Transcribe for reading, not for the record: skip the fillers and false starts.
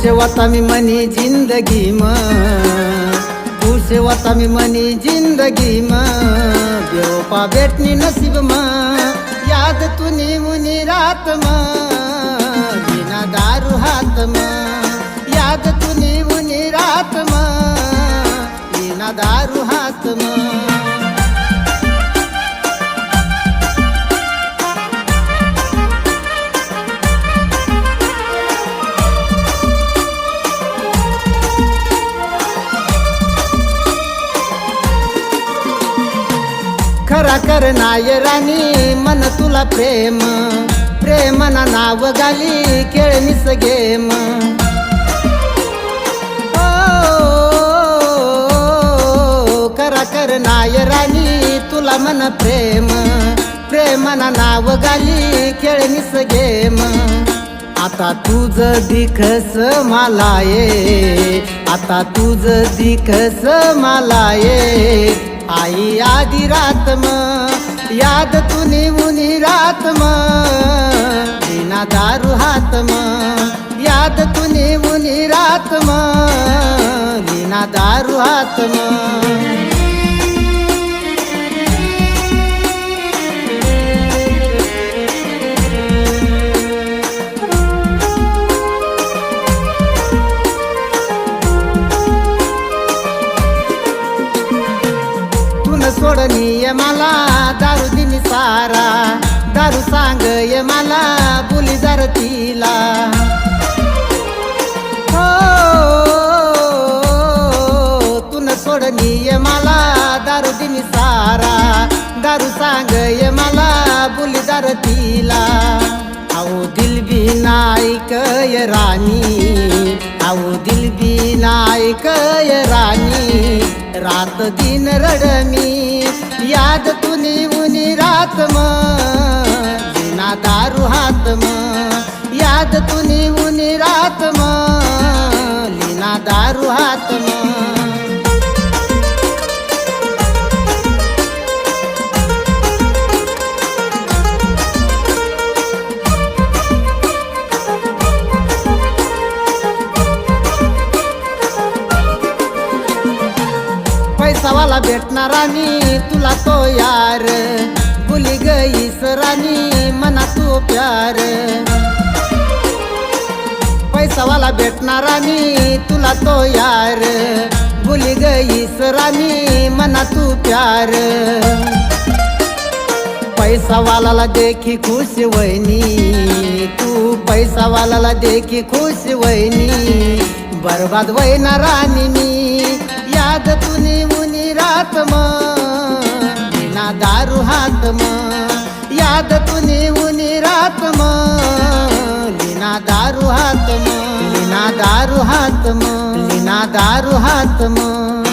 होता me money जिंदगी म खुश होता मी मनी जिंदगी म बेवफा भेटनी नसीब म याद तुनी मुनी रात म बिना दारू हात म याद तुनी मुनी रात म बिना दारू हात म खरा कर नाय राणी मन तुला प्रेम प्रेमना नाव गाली खेळणीस गेम खरा कर नाय राणी तुला मन प्रेम प्रेमना नाव गाली खेळणीस गेम आता तुझ दिखस मला ये आता तुझ दिखस मला ये आई आधी रात म याद तुनी मुनी रात म बिना दारू हात म याद तुनी मुनी रात म बिना दारू हात म सोडनीय मला दारू दिनी सारा दारू सांग ये मला बोली जर तिला हो तुन सोडनीय मला दारू दिनी सारा दारू सांग ये मला बोली जर तिला आओ दिल भी नायक ये रानी आओ दिल भी नायक ये रानी रात दिन रडमी याद तुनी मुनी रात म बिना दारू हात म याद तुनी मुनी रात म बिना दारू हात म पैसावाला भेटणार राणी तुला तो यार भुली गईस राणी मना तू प्यार पैसावाला भेटणार राणी तुला तो यार भुली गईस राणी मना तू प्यार पैसावाला देखी खुश वैनी तू पैसावाला देखी खुश वैनी बर्बाद वैना राणी मी याद तुनी मुनी रात म बिना दारू हात म याद तुनी मुनी रात म बिना दारू हात म बिना दारू हात म बिना दारू हात म